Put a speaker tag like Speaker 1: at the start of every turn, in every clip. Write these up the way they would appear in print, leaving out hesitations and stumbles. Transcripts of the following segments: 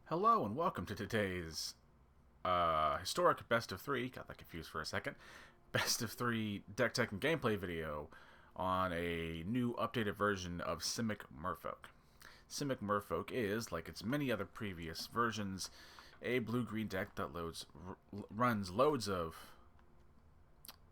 Speaker 1: Hello and welcome to today's historic best of three. Got that confused for a second. Best of three deck tech and gameplay video on a new updated version of Simic Merfolk. Simic Merfolk is, like its many other previous versions, a blue-green deck that runs loads of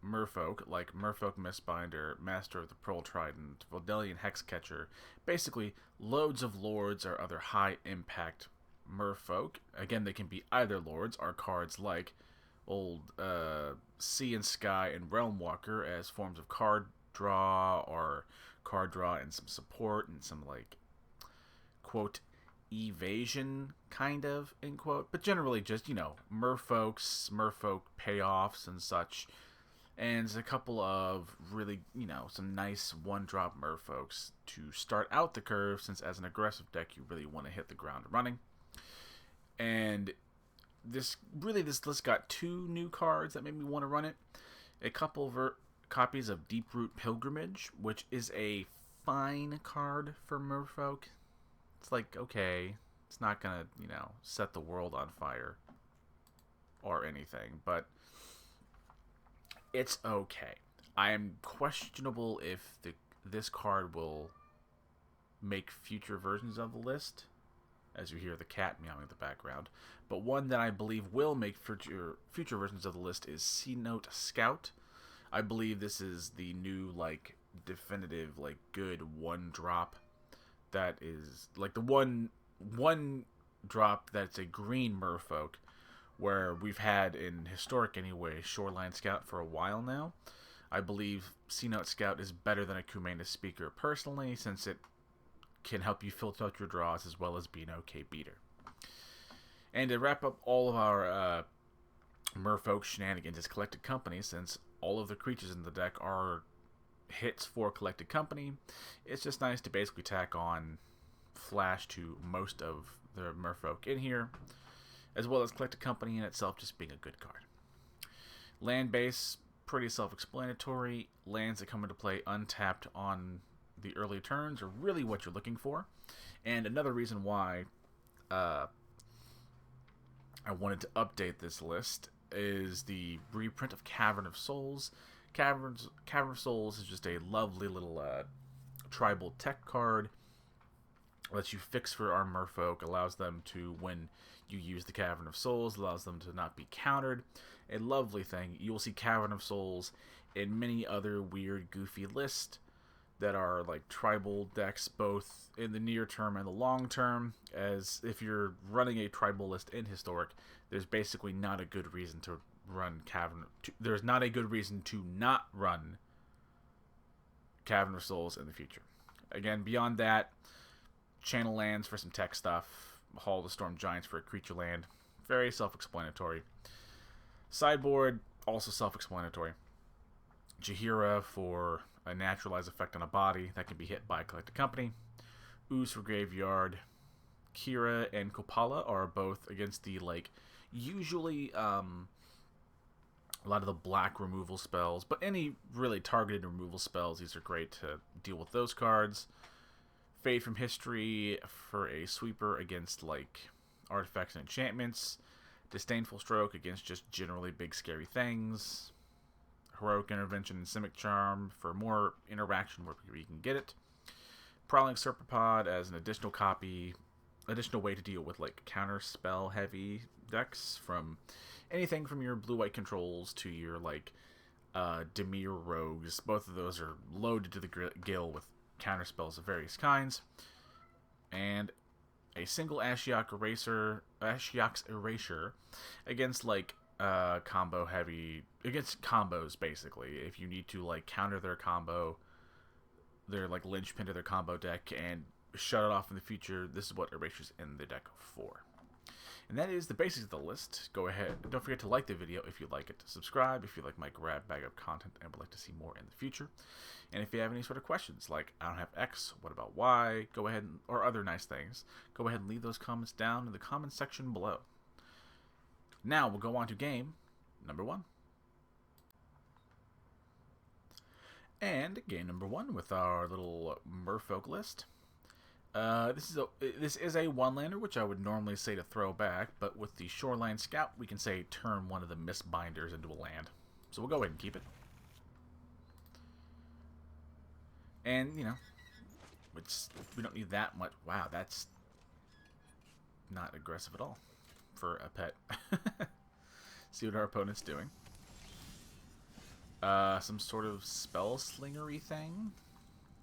Speaker 1: Merfolk, like Merfolk Mistbinder, Master of the Pearl Trident, Valdelian Hexcatcher, basically loads of lords or other high-impact Merfolk. Again, they can be either lords, are cards like old Sea and Sky and Realm Walker as forms of card draw, or card draw and some support and some, like, quote, evasion, kind of, end quote, but generally just, Merfolk payoffs and such. And there's a couple of really, some nice one-drop Merfolks to start out the curve, since as an aggressive deck, you really want to hit the ground running. And this list got two new cards that made me want to run it. A couple copies of Deeproot Pilgrimage, which is a fine card for Merfolk. It's like, okay, it's not gonna, set the world on fire or anything, but it's okay. I am questionable if this card will make future versions of the list, as you hear the cat meowing in the background. But one that I believe will make future versions of the list is Cenote Scout. I believe this is the new, like, definitive, like, good one drop that is like the one drop that's a green Merfolk, where we've had in historic anyway Shoreline Scout for a while now. I believe Cenote Scout is better than a Kumena Speaker personally, since it can help you filter out your draws as well as be an okay beater. And to wrap up all of our Merfolk shenanigans is Collected Company, since all of the creatures in the deck are hits for Collected Company. It's just nice to basically tack on flash to most of the Merfolk in here, as well as Collected Company in itself just being a good card. Land base, pretty self-explanatory. Lands that come into play untapped on the early turns are really what you're looking for. And another reason why I wanted to update this list is the reprint of Cavern of Souls. Cavern of Souls is just a lovely little tribal tech card. Lets you fix for our Merfolk, allows them to, when you use the Cavern of Souls, allows them to not be countered. A lovely thing. You will see Cavern of Souls in many other weird, goofy lists that are like tribal decks, both in the near term and the long term. As if you're running a tribal list in Historic, there's basically not a good reason to run Cavern. There's not a good reason to not run Cavern of Souls in the future. Again, beyond that, channel lands for some tech stuff, Hall of the Storm Giants for a creature land. Very self-explanatory. Sideboard, also self-explanatory. Jaheira for a naturalized effect on a body that can be hit by a Collected Company. Ooze for graveyard. Kira and Kopala are both against the, like, usually a lot of the black removal spells, but any really targeted removal spells, these are great to deal with those cards. Fade from History for a sweeper against, like, artifacts and enchantments. Disdainful Stroke against just generally big scary things. Heroic Intervention and Simic Charm for more interaction where you can get it. Prowling Serpapod as an additional way to deal with, like, counter spell heavy decks, from anything from your blue-white controls to your, like, Demir Rogues. Both of those are loaded to the gill with counter spells of various kinds. And a single Ashiok's Erasure against, like, combo heavy, against combos, basically. If you need to, like, counter their combo, their, like, linchpin to their combo deck, and shut it off in the future, this is what Erasure's in the deck for. And that is the basics of the list. Go ahead, don't forget to like the video if you like it, subscribe if you like my grab bag of content and would like to see more in the future. And if you have any sort of questions, like, I don't have X, what about Y, go ahead, or other nice things, go ahead and leave those comments down in the comments section below. Now we'll go on to game number 1. And game number 1 with our little Merfolk list. This is a one-lander, which I would normally say to throw back, but with the Shoreline Scout, we can say turn one of the Mistbinders into a land. So we'll go ahead and keep it. And, you know, we don't need that much. Wow, that's not aggressive at all for a pet. See what our opponent's doing. Some sort of spell slingery thing?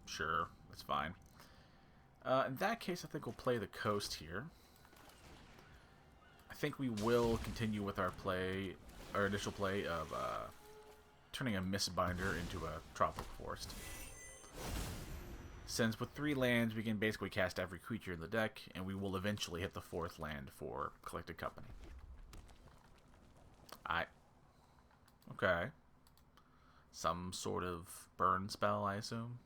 Speaker 1: Sure, that's fine. In that case, I think we'll play the coast here. I think we will continue with our initial play of turning a Mistbinder into a tropical forest. Since with 3 lands, we can basically cast every creature in the deck, and we will eventually hit the 4th land for Collected Company. Okay. Some sort of burn spell, I assume.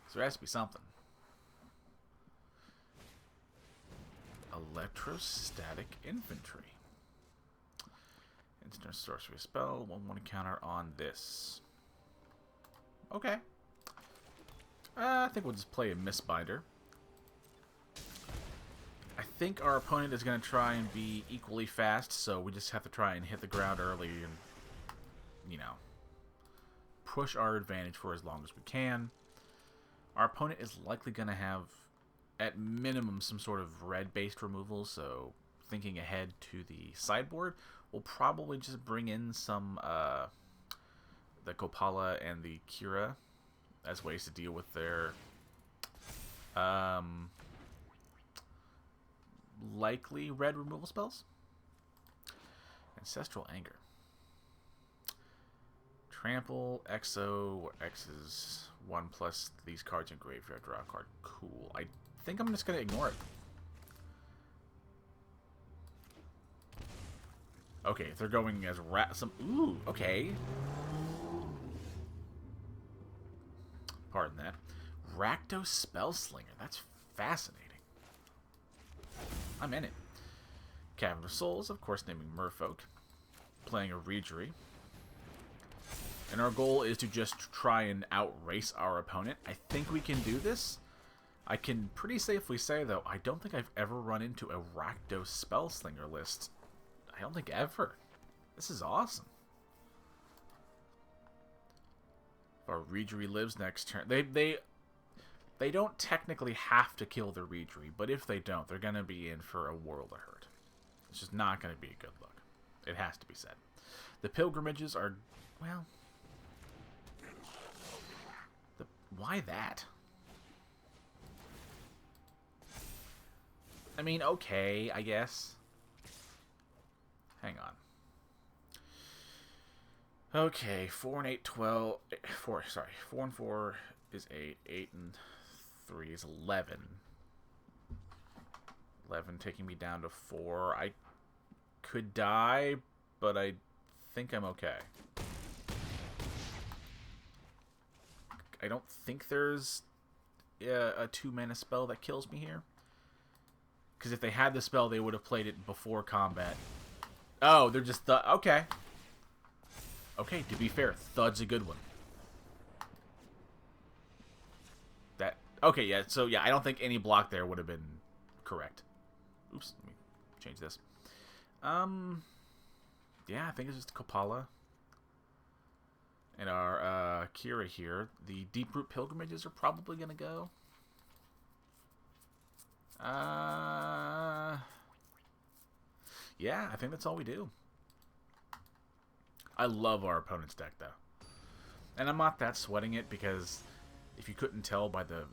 Speaker 1: So there has to be something. Electrostatic Infantry. Instant sorcery spell. 1/1 counter on this. Okay. I think we'll just play a Mistbinder. I think our opponent is going to try and be equally fast, so we just have to try and hit the ground early and, you know, push our advantage for as long as we can. Our opponent is likely going to have, at minimum, some sort of red-based removal, so thinking ahead to the sideboard, we'll probably just bring in some, the Kopala and the Kira as ways to deal with their, likely red removal spells. Ancestral Anger. Trample, Exo, where X is 1+ these cards in graveyard, draw a card. Cool. I think I'm just going to ignore it. Okay, if they're going as ooh, okay. Pardon that. Rakdos Spellslinger. That's fascinating. I'm in it. Cavern of Souls, of course, naming Merfolk. Playing a Reejerey. And our goal is to just try and outrace our opponent. I think we can do this. I can pretty safely say, though, I don't think I've ever run into a Rakdos Spellslinger list. I don't think ever. This is awesome. If our Reejerey lives next turn... They don't technically have to kill the Reejerey, but if they don't, they're going to be in for a world of hurt. It's just not going to be a good look. It has to be said. The Pilgrimages are... well... why that? I mean, okay, I guess. Hang on. Okay, 4 and 8, 12... 4 and 4 is 8. 8 and 3 is 11. 11 taking me down to 4. I could die, but I think I'm okay. I don't think there's a 2-mana spell that kills me here. Because if they had the spell, they would have played it before combat. Oh, they're just... okay. Okay, to be fair, Thud's a good one. That... okay, yeah, so yeah, I don't think any block there would have been correct. Oops, let me change this. Yeah, I think it's just Kopala. And our Kira here. The deeproot Pilgrimages are probably going to go. Yeah, I think that's all we do. I love our opponent's deck, though. And I'm not that sweating it because if you couldn't tell by the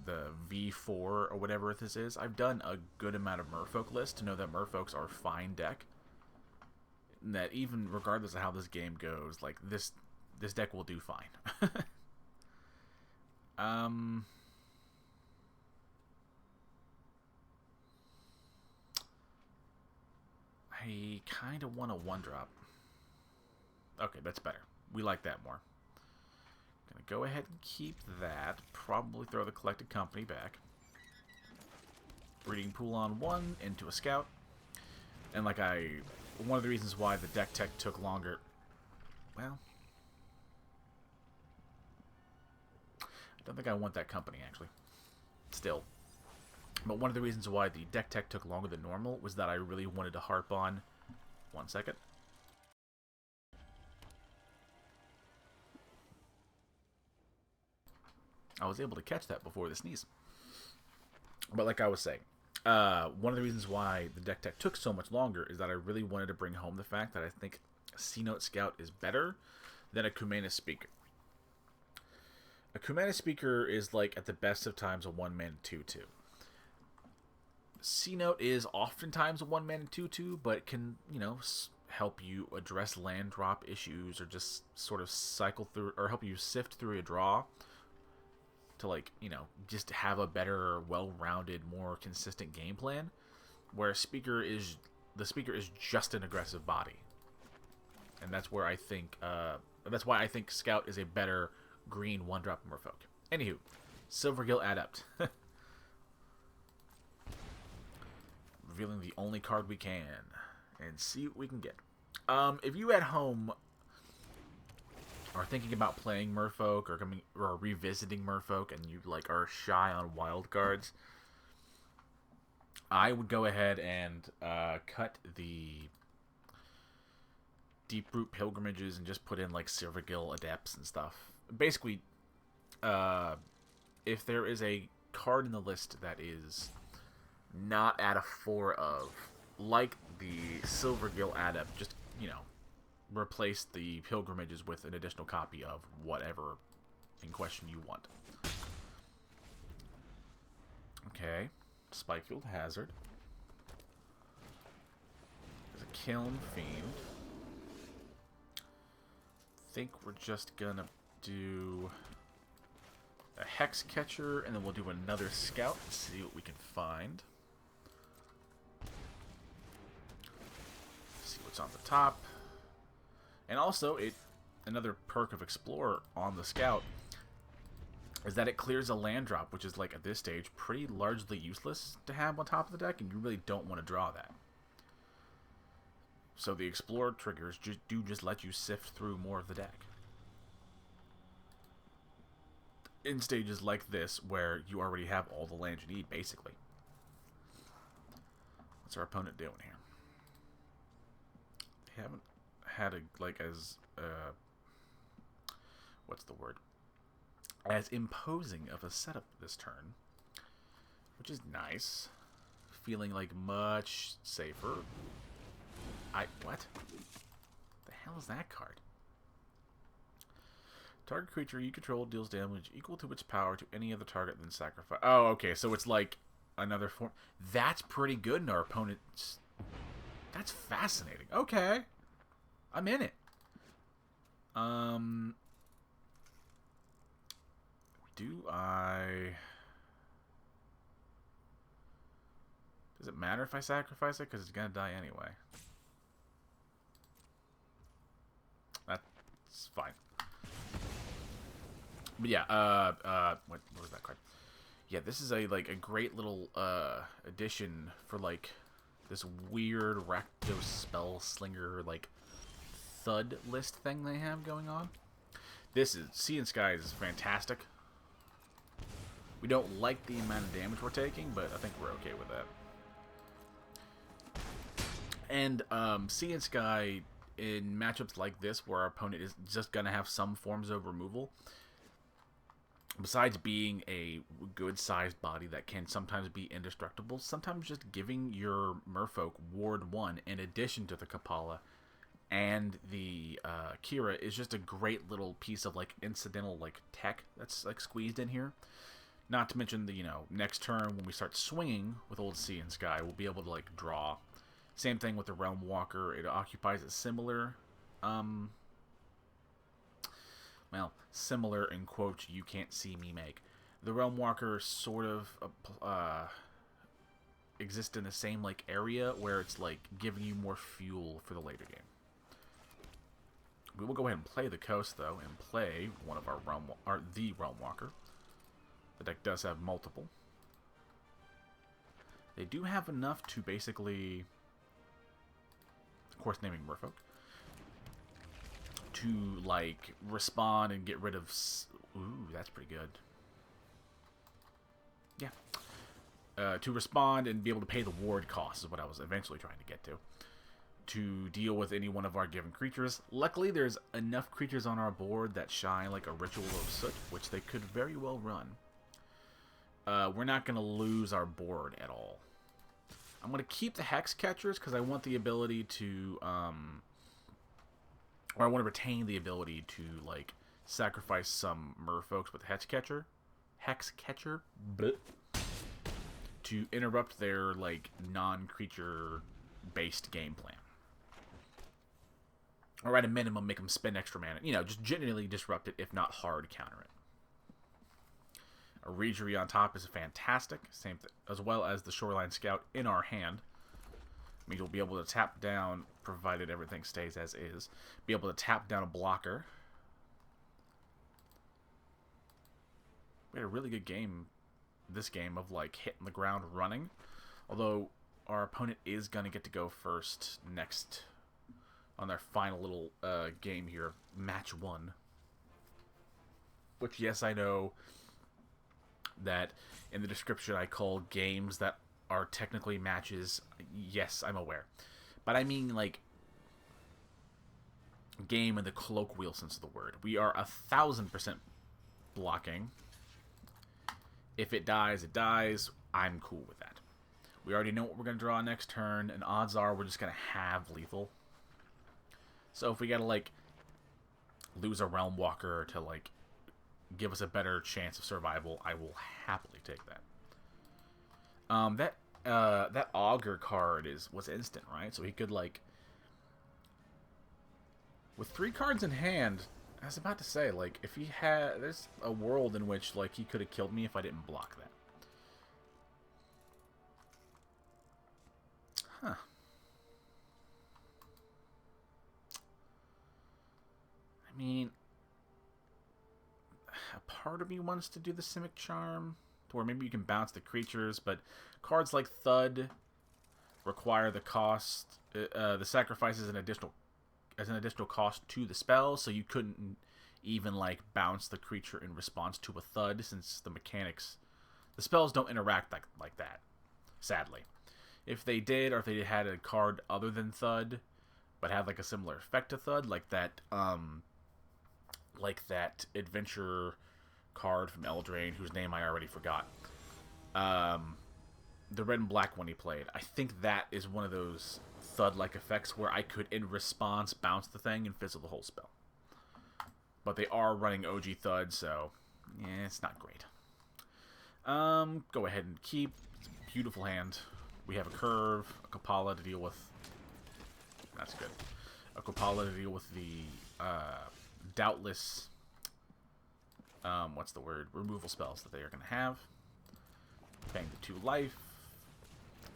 Speaker 1: V4 or whatever this is, I've done a good amount of Merfolk lists to know that Merfolks are a fine deck. And that even regardless of how this game goes, like this deck will do fine. I kind of want a 1-drop. Okay, that's better. We like that more. Gonna go ahead and keep that. Probably throw the Collected Company back. Breeding Pool on 1 into a Scout. And like one of the reasons why the deck tech took longer... well... I don't think I want that company, actually. still. But one of the reasons why the deck tech took longer than normal was that I really wanted to harp on... One second. I was able to catch that before the sneeze. But like I was saying, one of the reasons why the deck tech took so much longer is that I really wanted to bring home the fact that I think Cenote Scout is better than a Kumena Speaker. A Kumena Speaker is like, at the best of times, a 1-mana 2/2. Cenote is oftentimes a 1-mana 2/2, but can, you know, help you address land drop issues, or just sort of cycle through, or help you sift through a draw to, like, you know, just have a better, well-rounded, more consistent game plan. Where the speaker is just an aggressive body, and that's where I think that's why I think Scout is a better green 1-drop Merfolk. Anywho, Silvergill Adept. Revealing the only card we can, and see what we can get. If you at home are thinking about playing Merfolk, or revisiting Merfolk, and you like are shy on wildcards, I would go ahead and cut the deeproot pilgrimages and just put in like Silvergill Adepts and stuff. Basically, if there is a card in the list that is not at a 4 of, like the Silvergill Adept, just, you know, replace the pilgrimages with an additional copy of whatever in question you want. Okay, Spikefield Hazard. There's a Kiln Fiend. Think we're just gonna do a Hex Catcher, and then we'll do another Scout and see what we can find. See what's on the top. And also, another perk of Explorer on the Scout is that it clears a land drop, which is, like, at this stage, pretty largely useless to have on top of the deck, and you really don't want to draw that. So the Explorer triggers just let you sift through more of the deck. In stages like this, where you already have all the land you need, basically. What's our opponent doing here? They haven't had what's the word? As imposing of a setup this turn, which is nice. Feeling like much safer. What? The hell is that card? Target creature you control deals damage equal to its power to any other target than sacrifice. Oh, okay, so it's like another form. That's pretty good in our opponent's. That's fascinating. Okay. I'm in it. Do I... Does it matter if I sacrifice it? Because it's going to die anyway. That's fine. But yeah, what was that card? Yeah, this is a great little addition for like this weird Rakdos Spell Slinger like thud list thing they have going on. This is Sea and Skies is fantastic. We don't like the amount of damage we're taking, but I think we're okay with that. And Sea and Sky in matchups like this, where our opponent is just gonna have some forms of removal, besides being a good-sized body that can sometimes be indestructible, sometimes just giving your Merfolk Ward 1 in addition to the Kapala and the Kira is just a great little piece of like incidental like tech that's like squeezed in here. Not to mention the, you know, next turn when we start swinging with Old Sea and Sky, we'll be able to like draw. Same thing with the Realm Walker. It occupies a similar well, similar in quotes you can't see me make. The Realm Walker sort of exists in the same like area where it's like giving you more fuel for the later game. We will go ahead and play the coast though, and play one of the Realm Walker. The deck does have multiple. They do have enough to basically, of course, naming Merfolk, to like respond and get rid of. Ooh, that's pretty good. Yeah, to respond and be able to pay the ward cost is what I was eventually trying to get to deal with any one of our given creatures. Luckily, there's enough creatures on our board that shine like a Ritual of Soot, which they could very well run. We're not going to lose our board at all. I'm going to keep the Hex Catchers because I want the ability to, or I want to retain the ability to, like, sacrifice some Merfolks with Hex Catcher, to interrupt their, like, non-creature based game plan. Or at a minimum, make them spend extra mana. You know, just generally disrupt it, if not hard counter it. A Regery on top is fantastic, same as well as the Shoreline Scout in our hand. I mean, you'll be able to tap down, provided everything stays as is, be able to tap down a blocker. We had a really good game, this game, of like hitting the ground running. Although our opponent is going to get to go first next on their final little game here, match 1. Which, yes, I know that in the description I call games that are technically matches. Yes, I'm aware. But I mean, like, game in the colloquial sense of the word. We are 1,000% blocking. If it dies, it dies. I'm cool with that. We already know what we're going to draw next turn, and odds are we're just going to have lethal. So if we got to, like, lose a Realm Walker to, like, give us a better chance of survival, I will happily take that. That Augur card was instant, right? So he could, like, with 3 cards in hand, I was about to say, like, if he had, there's a world in which, like, he could have killed me if I didn't block that. Huh. I mean, a part of me wants to do the Simic Charm, to where maybe you can bounce the creatures, but cards like Thud require the cost, the sacrifice as an additional cost to the spell, so you couldn't even, like, bounce the creature in response to a Thud, since the mechanics, the spells don't interact like that, sadly. If they did, or if they had a card other than Thud, but had, like, a similar effect to Thud, like that adventure card from Eldraine, whose name I already forgot. The red and black one he played. I think that is one of those Thud-like effects where I could, in response, bounce the thing and fizzle the whole spell. But they are running OG Thud, so yeah, it's not great. Go ahead and keep. It's a beautiful hand. We have a Curve, a Kapala to deal with. That's good. A Kapala to deal with the doubtless, what's the word? Removal spells that they are going to have. Paying the 2 life.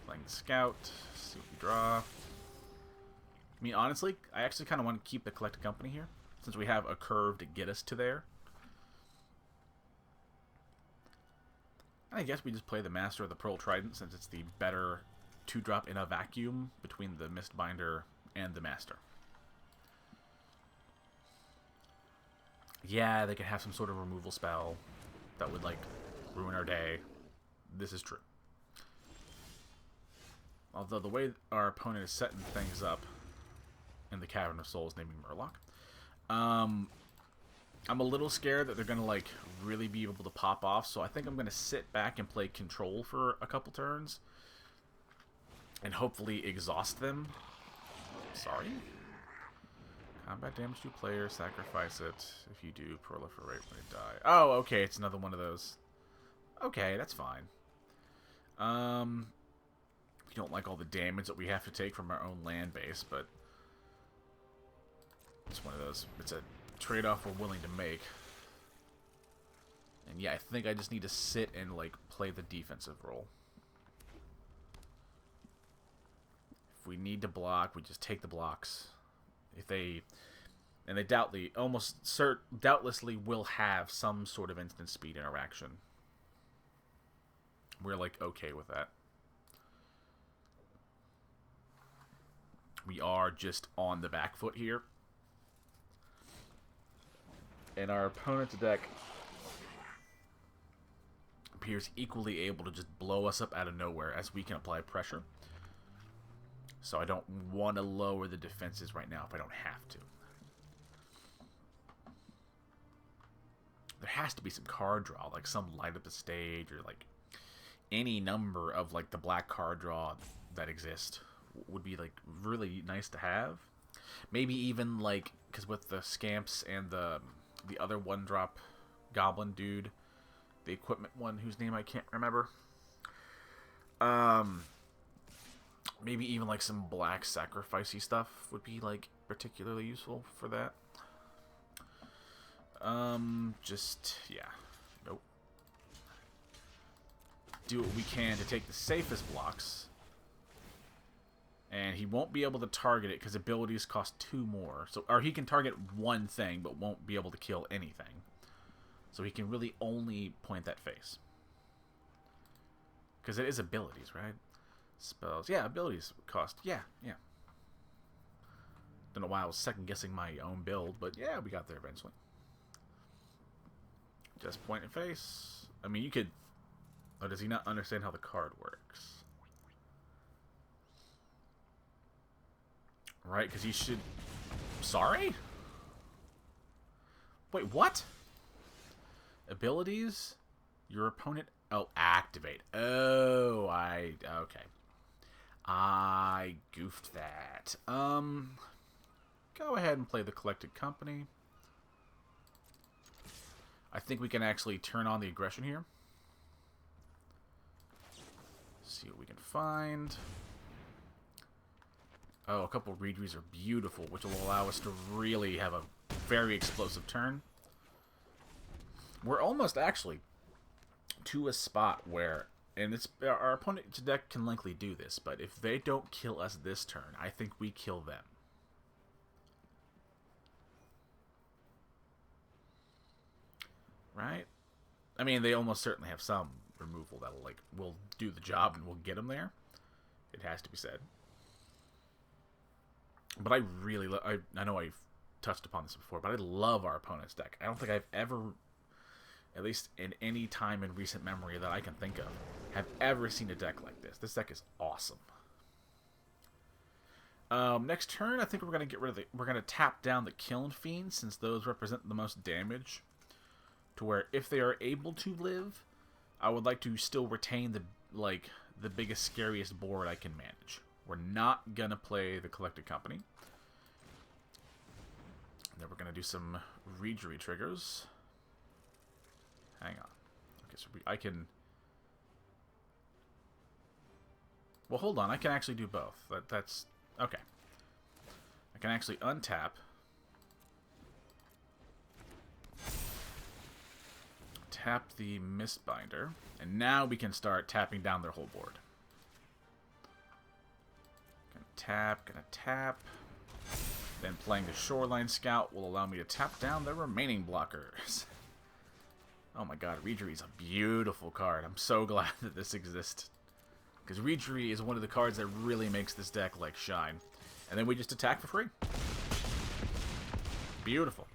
Speaker 1: Playing the Scout. See what we draw. I mean, honestly, I actually kind of want to keep the Collected Company here, since we have a curve to get us to there. I guess we just play the Master of the Pearl Trident, since it's the better 2-drop in a vacuum between the Mistbinder and the Master. Yeah, they could have some sort of removal spell that would, like, ruin our day. This is true. Although the way our opponent is setting things up in the Cavern of Souls, naming Murloc, I'm a little scared that they're going to, like, really be able to pop off, so I think I'm going to sit back and play Control for a couple turns and hopefully exhaust them. Sorry? Combat damage to player, sacrifice it. If you do, proliferate when it die. Oh, okay, it's another one of those. Okay, that's fine. We don't like all the damage that we have to take from our own land base, but it's one of those. It's a trade-off we're willing to make. And yeah, I think I just need to sit and, like, play the defensive role. If we need to block, we just take the blocks. If they, and they doubtlessly will have some sort of instant speed interaction. We're, like, okay with that. We are just on the back foot here. And our opponent's deck appears equally able to just blow us up out of nowhere as we can apply pressure. So I don't want to lower the defenses right now if I don't have to. There has to be some card draw, like some light up the stage, or like any number of like the black card draw that exist would be like really nice to have. Maybe even like, because with the Scamps and the other 1-drop goblin dude, the equipment one whose name I can't remember, maybe even like some black sacrificey stuff would be like particularly useful for that. Just, yeah. Nope. Do what we can to take the safest blocks. And he won't be able to target it because abilities cost 2 more. So, or he can target one thing, but won't be able to kill anything. So he can really only point that face. Because it is abilities, right? Spells. Yeah, abilities cost. Yeah. Don't know why I was second-guessing my own build, but yeah, we got there eventually. Just point and face. I mean, you could... Oh, does he not understand how the card works? Right, because he should... Sorry? Wait, what? Abilities? Your opponent... Oh, activate. Oh, okay. I goofed that. Go ahead and play the Collected Company. I think we can actually turn on the aggression here. See what we can find. Oh, a couple of Reedries are beautiful, which will allow us to really have a very explosive turn. We're almost actually to a spot where, and it's our opponent's deck can likely do this, but if they don't kill us this turn, I think we kill them. Right? I mean, they almost certainly have some removal that'll, like, will do the job and will get them there. It has to be said. But I really I know I've touched upon this before, but I love our opponent's deck. I don't think I've ever, at least in any time in recent memory that I can think of, have ever seen a deck like this. This deck is awesome. Next turn, I think we're gonna get rid of we're gonna tap down the Kiln Fiends, since those represent the most damage. To where if they are able to live, I would like to still retain the biggest, scariest board I can manage. We're not gonna play the Collected Company. And then we're gonna do some Reedry triggers. Hang on. Okay, so I can... Well, hold on. I can actually do both. That's... Okay. I can actually untap... Tap the Mistbinder, and now we can start tapping down their whole board. Gonna tap. Then playing the Shoreline Scout will allow me to tap down the remaining blockers. Oh my god, Reedry is a beautiful card. I'm so glad that this exists. Because Reedry is one of the cards that really makes this deck, like, shine. And then we just attack for free. Beautiful.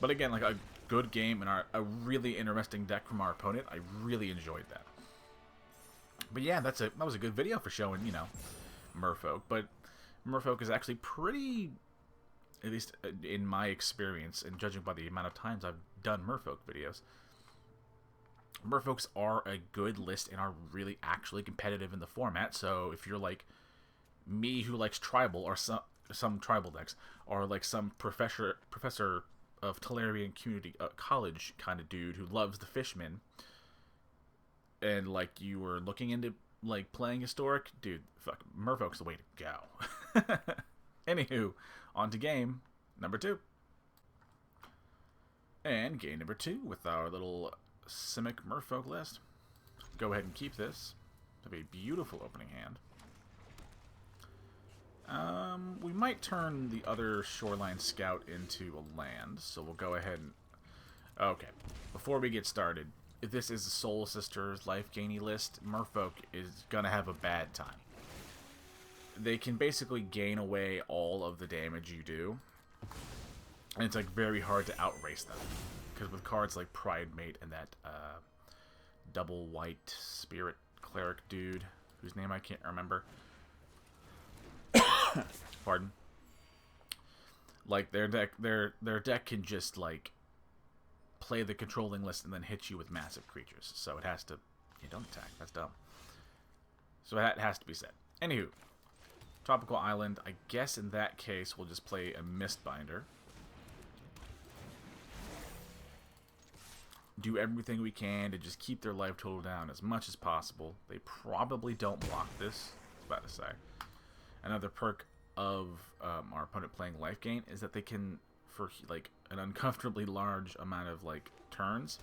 Speaker 1: But again, like, a good game and a really interesting deck from our opponent. I really enjoyed that. But yeah, that was a good video for showing, you know, Merfolk. But Merfolk is actually pretty, at least in my experience, and judging by the amount of times I've done Merfolk videos, Merfolks are a good list and are really actually competitive in the format. So if you're like me, who likes tribal, or some tribal decks, or like some professor of Tolarian Community College kind of dude who loves the Fishmen, and like you were looking into like playing Historic, dude, fuck, Merfolk's the way to go. Anywho, on to game number 2. And game number 2 with our little Simic Merfolk list. Go ahead and keep this. Have a beautiful opening hand. We might turn the other Shoreline Scout into a land, so we'll go ahead and... Okay, before we get started, if this is the Soul Sisters Life Gainy list, Merfolk is gonna have a bad time. They can basically gain away all of the damage you do, and it's like very hard to outrace them, because with cards like Pride Mate and that double white spirit cleric dude whose name I can't remember. Pardon. Like their deck can just like play the controlling list and then hit you with massive creatures. So it has to. You don't attack. That's dumb. So that has to be said. Anywho, Tropical Island. I guess in that case we'll just play a Mistbinder. Do everything we can to just keep their life total down as much as possible. They probably don't block this. I was about to say. Another perk of our opponent playing life gain is that they can, for like an uncomfortably large amount of like turns,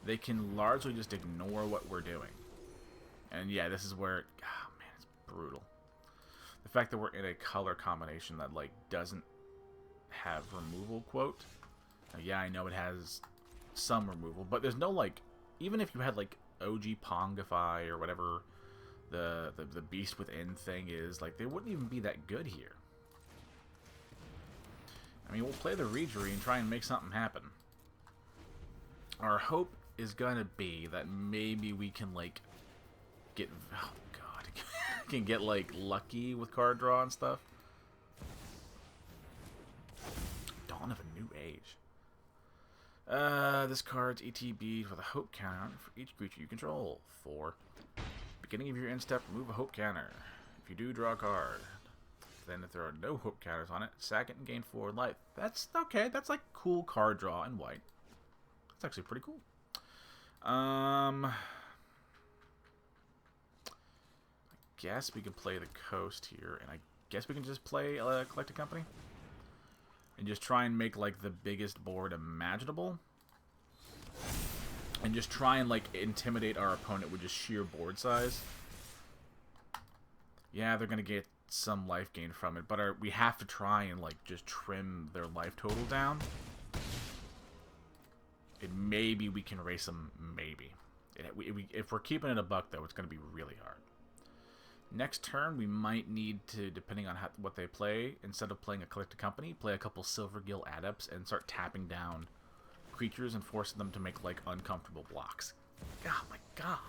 Speaker 1: they can largely just ignore what we're doing. And yeah, this is where, oh man, it's brutal. The fact that we're in a color combination that like doesn't have removal quote. Now, yeah, I know it has some removal, but there's no like, even if you had like OG Pongify or whatever the Beast Within thing is, like they wouldn't even be that good here. I mean, we'll play the Reejerey and try and make something happen. Our hope is gonna be that maybe we can like get, oh god, can get like lucky with card draw and stuff. Dawn of a New Age. This card's ETB with a hope counter for each creature you control. 4. Beginning of your end step, remove a hope counter. If you do, draw a card. Then if there are no hope counters on it, sack it and gain 4 life. That's okay. That's like cool card draw in white. That's actually pretty cool. I guess we can play the Coast here, and I guess we can just play Collected Company and just try and make like the biggest board imaginable, and just try and like intimidate our opponent with just sheer board size. Yeah, they're gonna get some life gain from it, but we have to try and like just trim their life total down. And maybe we can race them, maybe. If we're keeping it a buck, though, it's going to be really hard. Next turn, we might need to, depending on what they play, instead of playing a Collected Company, play a couple Silvergill Adepts and start tapping down creatures and forcing them to make, like, uncomfortable blocks. Oh, my God.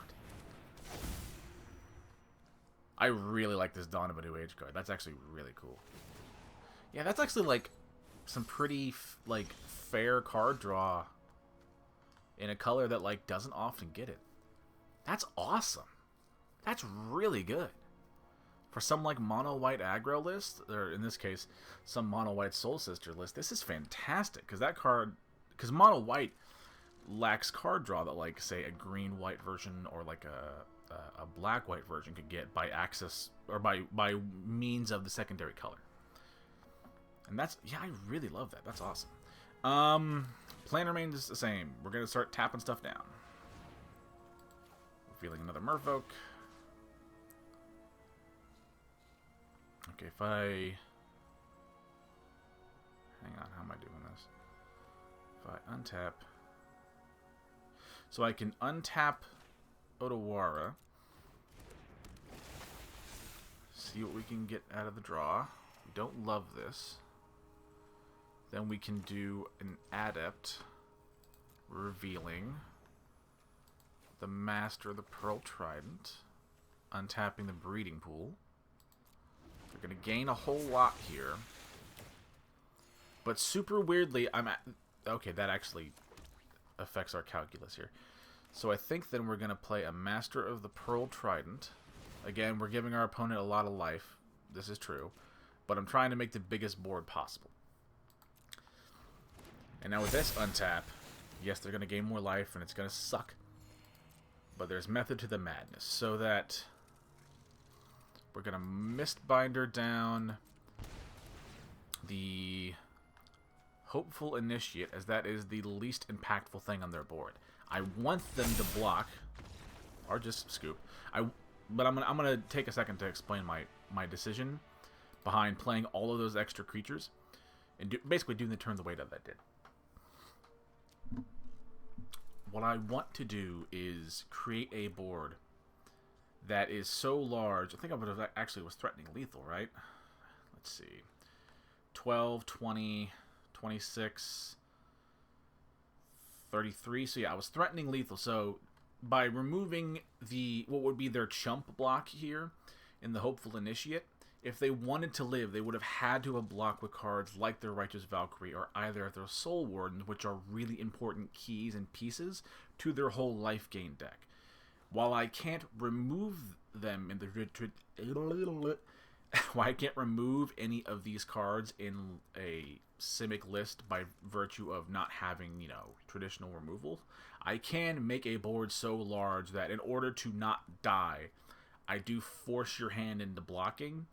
Speaker 1: I really like this Dawn of a New Age card. That's actually really cool. Yeah, that's actually, like, some pretty, like, fair card draw in a color that, like, doesn't often get it. That's awesome. That's really good. For some, like, mono-white aggro list, or in this case, some mono-white Soul Sister list, this is fantastic. Because that card, because mono-white lacks card draw that, like, say, a green-white version or, like, a black-white version could get by access, or by means of the secondary color. And that's, yeah, I really love that. That's awesome. Plan remains the same. We're going to start tapping stuff down. Revealing another Merfolk. Okay, if I... Hang on, how am I doing this? If I untap... So I can untap Otawara. See what we can get out of the draw. We don't love this. Then we can do an Adept, revealing the Master of the Pearl Trident, untapping the Breeding Pool. They're going to gain a whole lot here. But super weirdly, okay, that actually affects our calculus here. So I think then we're going to play a Master of the Pearl Trident. Again, we're giving our opponent a lot of life. This is true. But I'm trying to make the biggest board possible. And now with this untap, yes, they're going to gain more life, and it's going to suck. But there's method to the madness. So that we're going to Mistbinder down the Hopeful Initiate, as that is the least impactful thing on their board. I want them to block, or just scoop. But I'm gonna take a second to explain my decision behind playing all of those extra creatures, and basically doing the turn the way that did. What I want to do is create a board that is so large. I think I actually was threatening lethal, right? Let's see. 12, 20, 26, 33. So yeah, I was threatening lethal. So by removing what would be their chump block here in the Hopeful Initiate, if they wanted to live, they would have had to have blocked with cards like their Righteous Valkyrie or either their Soul Warden, which are really important keys and pieces to their whole life gain deck. While I can't remove them in the while I can't remove any of these cards in a Simic list by virtue of not having, traditional removal, I can make a board so large that in order to not die, I do force your hand into blocking.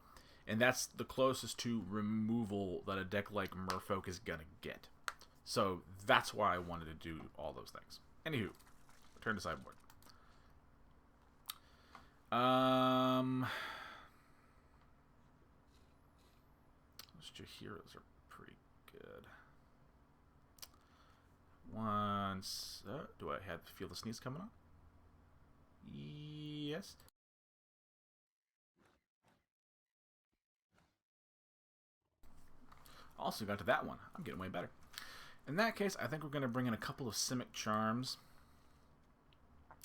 Speaker 1: And that's the closest to removal that a deck like Merfolk is going to get. So that's why I wanted to do all those things. Anywho, return to sideboard. Those two heroes are pretty good. Once, do I feel the sneeze coming on? Yes. Also got to that one. I'm getting way better. In that case, I think we're going to bring in a couple of Simic Charms.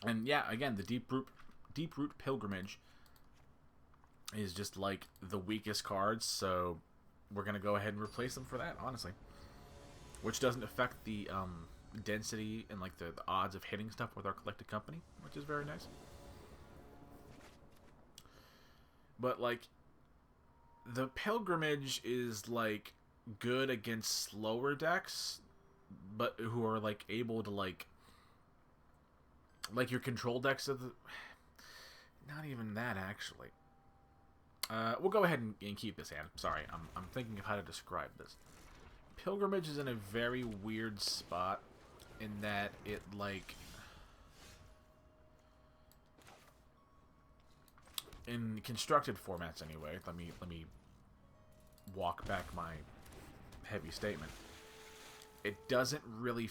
Speaker 1: And yeah, again, the Deeproot Pilgrimage is just like the weakest cards, so we're going to go ahead and replace them for that, honestly. Which doesn't affect the density and like the odds of hitting stuff with our Collected Company, which is very nice. But like, the Pilgrimage is like good against slower decks, but who are like able to like your control decks of the... Not even that, actually. We'll go ahead and keep this hand. Sorry, I'm thinking of how to describe this. Pilgrimage is in a very weird spot in that it like... In constructed formats anyway, let me walk back my heavy statement. It doesn't really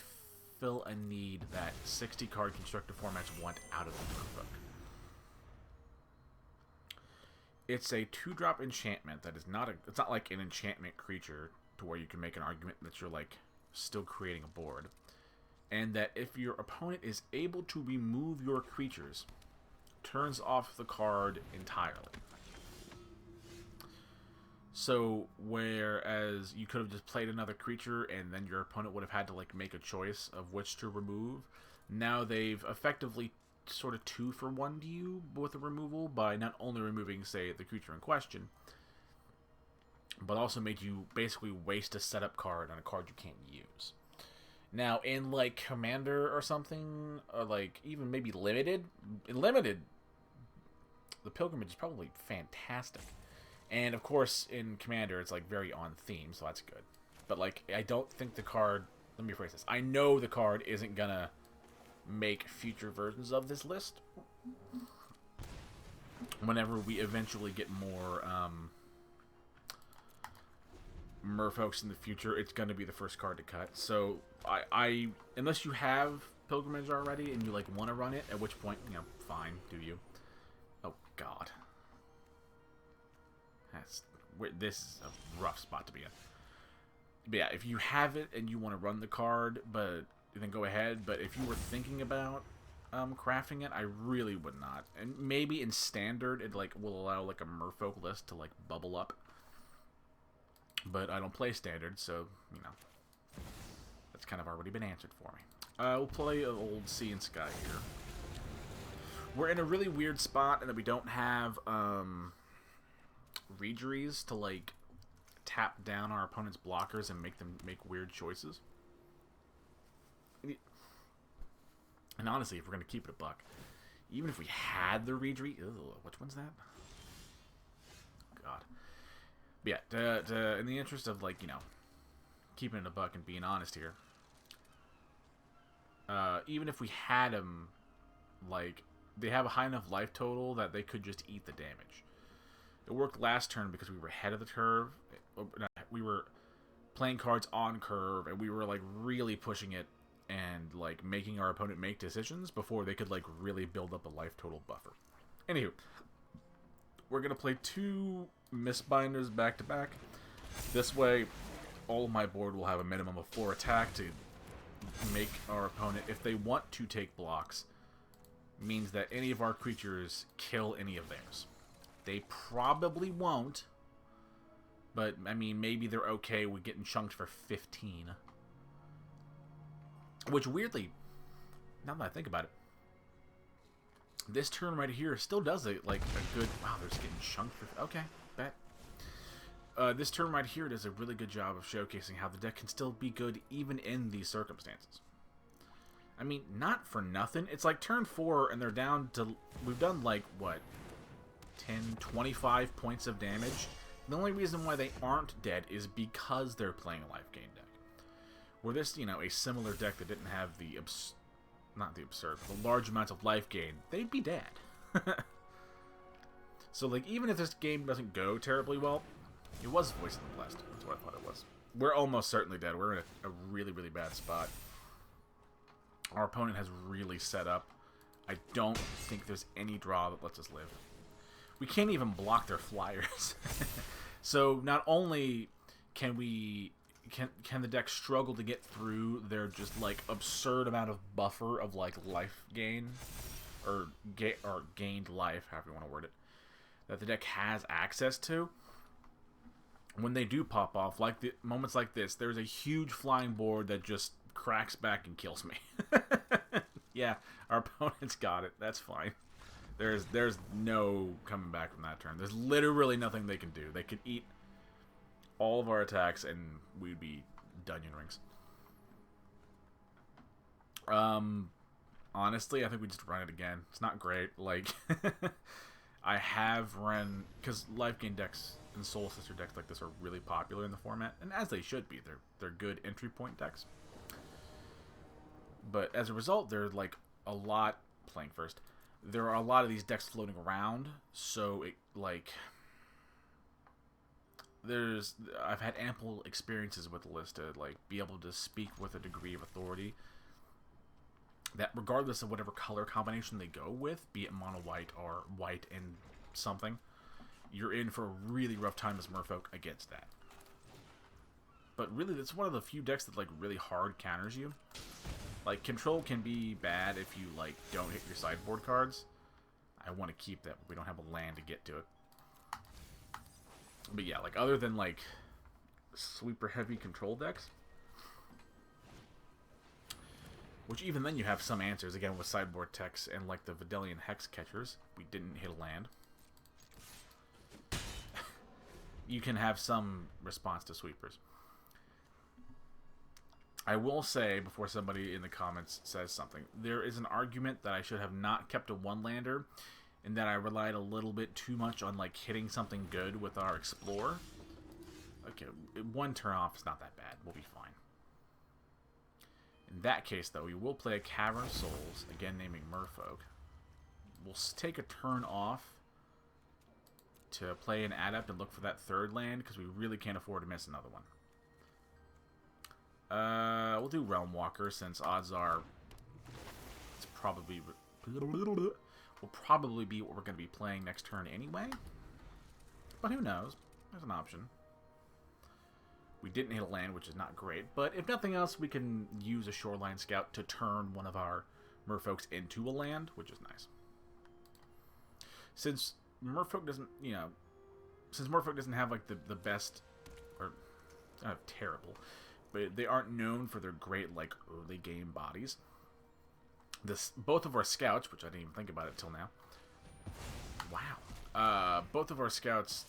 Speaker 1: fill a need that 60 card constructed formats want out of the Merfolk. It's a 2-drop enchantment that is not it's not like an enchantment creature to where you can make an argument that you're like still creating a board. And that if your opponent is able to remove your creatures, turns off the card entirely. So, whereas you could have just played another creature and then your opponent would have had to like make a choice of which to remove, now they've effectively sort of 2-for-1'd you with a removal by not only removing, say, the creature in question, but also made you basically waste a setup card on a card you can't use. Now, in like Commander or something, or like even maybe Limited, the Pilgrimage is probably fantastic. And of course, in Commander, it's like very on theme, so that's good. But like, I don't think the card... Let me rephrase this. I know the card isn't gonna make future versions of this list. Whenever we eventually get more Merfolks in the future, it's gonna be the first card to cut. So I unless you have Pilgrimage already and you like want to run it, at which point, fine, do you? Oh God. This is a rough spot to be in. But yeah, if you have it and you want to run the card, but then go ahead. But if you were thinking about crafting it, I really would not. And maybe in Standard, it like will allow like a Merfolk list to like bubble up. But I don't play Standard, so that's kind of already been answered for me. We'll play an old Sea and Sky here. We're in a really weird spot in that we don't have Regeries to like tap down our opponent's blockers and make them make weird choices. And honestly, if we're going to keep it a buck, even if we had the Regery... which one's that? God. But yeah, in the interest of, like, keeping it a buck and being honest here, even if we had them, like, they have a high enough life total that they could just eat the damage. It worked last turn because we were ahead of the curve. We were playing cards on curve, and we were, like, really pushing it and like making our opponent make decisions before they could like really build up a life total buffer. Anywho, we're gonna play 2 Mistbinders back to back. This way, all of my board will have a minimum of 4 attack to make our opponent, if they want to take blocks, means that any of our creatures kill any of theirs. They probably won't, but, I mean, maybe they're okay with getting chunked for 15. Which, weirdly, now that I think about it, this turn right here still does it like a good... Wow, they're just getting chunked for... Okay, bet. This turn right here does a really good job of showcasing how the deck can still be good even in these circumstances. I mean, not for nothing. It's like turn 4 and they're down to... We've done like, what, 10, 25 points of damage. The only reason why they aren't dead is because they're playing a life gain deck. Were this, you know, a similar deck that didn't have the the large amounts of life gain, they'd be dead. So, like, even if this game doesn't go terribly well, it was Voice of the Blessed. That's what I thought it was. We're almost certainly dead. We're in a really, really bad spot. Our opponent has really set up. I don't think there's any draw that lets us live. We can't even block their flyers. So not only can the deck struggle to get through their just like absurd amount of buffer of like life gain or gained life, however you want to word it, that the deck has access to. When they do pop off, like the moments like this, there's a huge flying board that just cracks back and kills me. Yeah, our opponent's got it. That's fine. There's no coming back from that turn. There's literally nothing they can do. They could eat all of our attacks and we'd be Dungeon Rings. Honestly, I think we just run it again. It's not great. Like, I have run... Because life gain decks and Soul Sister decks like this are really popular in the format. And as they should be. They're good entry point decks. But as a result, they're like a lot... Playing first. There are a lot of these decks floating around, so it, like, I've had ample experiences with the list to, like, be able to speak with a degree of authority that regardless of whatever color combination they go with, be it mono white or white and something, you're in for a really rough time as Merfolk against that. But really, that's one of the few decks that, like, really hard counters you. Like, control can be bad if you, like, don't hit your sideboard cards. I want to keep that, but we don't have a land to get to it. But yeah, like, other than, like, sweeper-heavy control decks, which even then you have some answers, again, with sideboard techs and, like, the Videlian Hex Catchers. We didn't hit a land. You can have some response to sweepers. I will say, before somebody in the comments says something, there is an argument that I should have not kept a one-lander, and that I relied a little bit too much on, like, hitting something good with our Explorer. Okay, one turn off is not that bad. We'll be fine. In that case, though, we will play a Cavern of Souls, again naming Merfolk. We'll take a turn off to play an Adept and look for that third land, because we really can't afford to miss another one. We'll do Realm Walker, since odds are it's probably will probably be what we're going to be playing next turn anyway. But who knows? There's an option. We didn't hit a land, which is not great, but if nothing else, we can use a Shoreline Scout to turn one of our Merfolks into a land, which is nice. Since Merfolk doesn't, you know, since Merfolk doesn't have, like, the best, or terrible, but they aren't known for their great, like, early game bodies. Both of our scouts, which I didn't even think about it till now. Wow. Both of our scouts,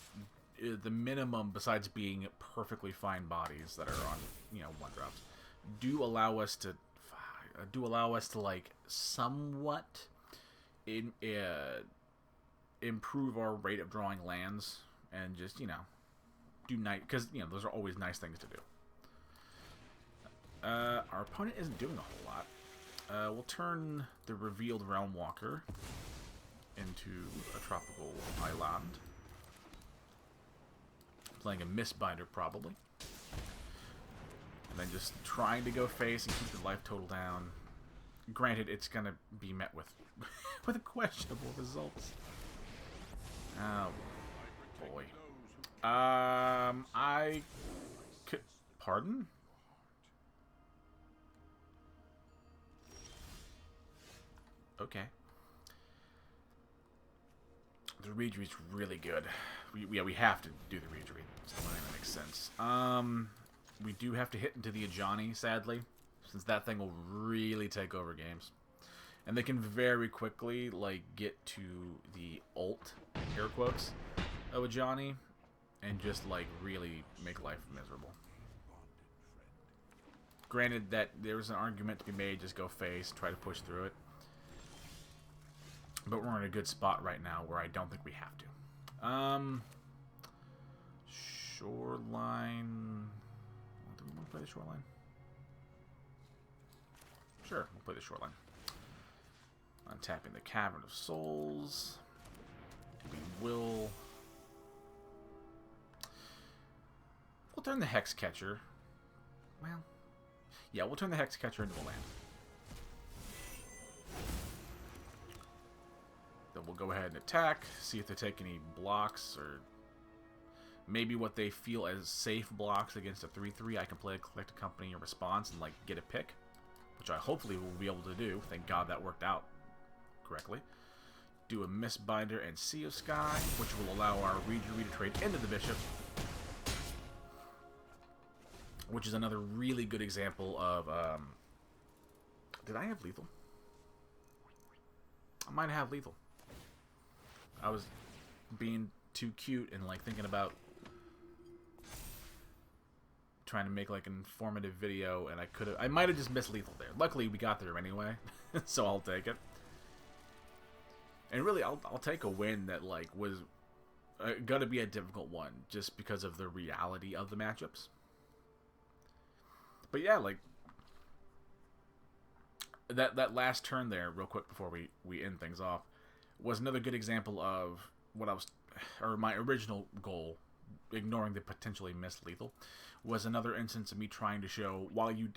Speaker 1: the minimum, besides being perfectly fine bodies that are on, you know, one drops, do allow us to like somewhat improve our rate of drawing lands and just, you know, do nice, because, you know, those are always nice things to do. Our opponent isn't doing a whole lot. We'll turn the revealed Realm Walker into a tropical island. Playing a Mistbinder, probably. And then just trying to go face and keep the life total down. Granted, it's going to be met with with questionable results. Oh, boy. I could... Pardon? Okay. The read's really good. We have to do the read. So that makes sense. We do have to hit into the Ajani, sadly, since that thing will really take over games. And they can very quickly, like, get to the ult, air quotes, of Ajani, and just, like, really make life miserable. Granted that there's an argument to be made, just go face, try to push through it. But we're in a good spot right now where I don't think we have to. Shoreline. Do we want to play the Shoreline? Sure, we'll play the Shoreline. Untapping the Cavern of Souls. We'll turn the Hex Catcher. Well, yeah, we'll turn the Hex Catcher into a land. Then we'll go ahead and attack, see if they take any blocks, or maybe what they feel as safe blocks against a 3/3. I can play a Collect a Company or Response and, like, get a pick, which I hopefully will be able to do. Thank God that worked out correctly. Do a Mistbinder and Sea of Sky, which will allow our Read to trade into the Bishop, which is another really good example of, did I have lethal? I might have lethal. I was being too cute and, like, thinking about trying to make, like, an informative video, and I might have just missed lethal there. Luckily, we got there anyway, so I'll take it. And really, I'll take a win that, like, was gonna be a difficult one, just because of the reality of the matchups. But yeah, like, that last turn there, real quick before we end things off, was another good example of what I was, or my original goal, ignoring the potentially missed lethal, was another instance of me trying to show, while you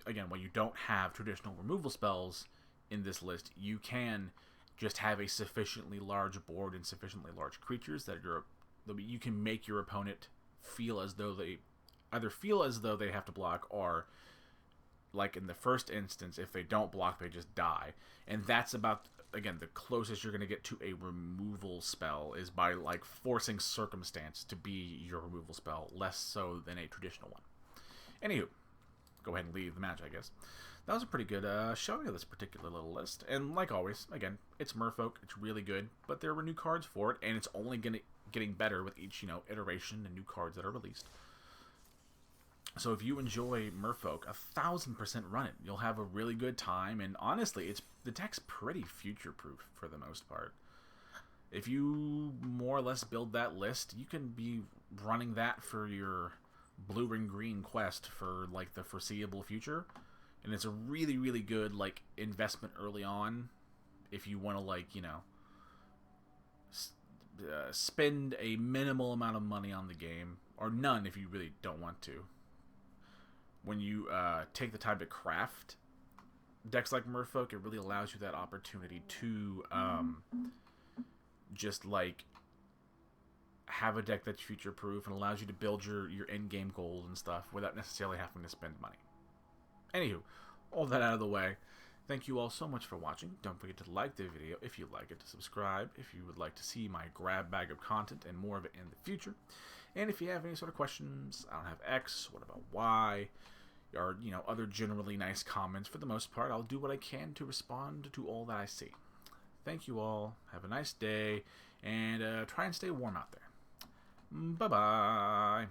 Speaker 1: don't have traditional removal spells in this list, you can just have a sufficiently large board and sufficiently large creatures that you can make your opponent feel as though they have to block, or, like in the first instance, if they don't block, they just die. And that's about, again, the closest you're going to get to a removal spell is by, like, forcing Circumstance to be your removal spell, less so than a traditional one. Anywho, go ahead and leave the match, I guess. That was a pretty good showing of this particular little list. And like always, again, it's Merfolk. It's really good, but there were new cards for it, and it's only getting better with each, iteration and new cards that are released. So if you enjoy Merfolk, 1000% run it. You'll have a really good time, and honestly, the deck's pretty future-proof for the most part. If you more or less build that list, you can be running that for your blue and green quest for, like, the foreseeable future. And it's a really, really good, like, investment early on if you want to, like, spend a minimal amount of money on the game, or none if you really don't want to. When you take the time to craft decks like Merfolk, it really allows you that opportunity to just, like, have a deck that's future-proof and allows you to build your end-game goals and stuff without necessarily having to spend money. Anywho, all that out of the way, thank you all so much for watching. Don't forget to like the video if you like it, to subscribe if you would like to see my grab bag of content and more of it in the future. And if you have any sort of questions, I don't have X, what about Y, or, other generally nice comments, for the most part, I'll do what I can to respond to all that I see. Thank you all. Have a nice day, and try and stay warm out there. Bye-bye.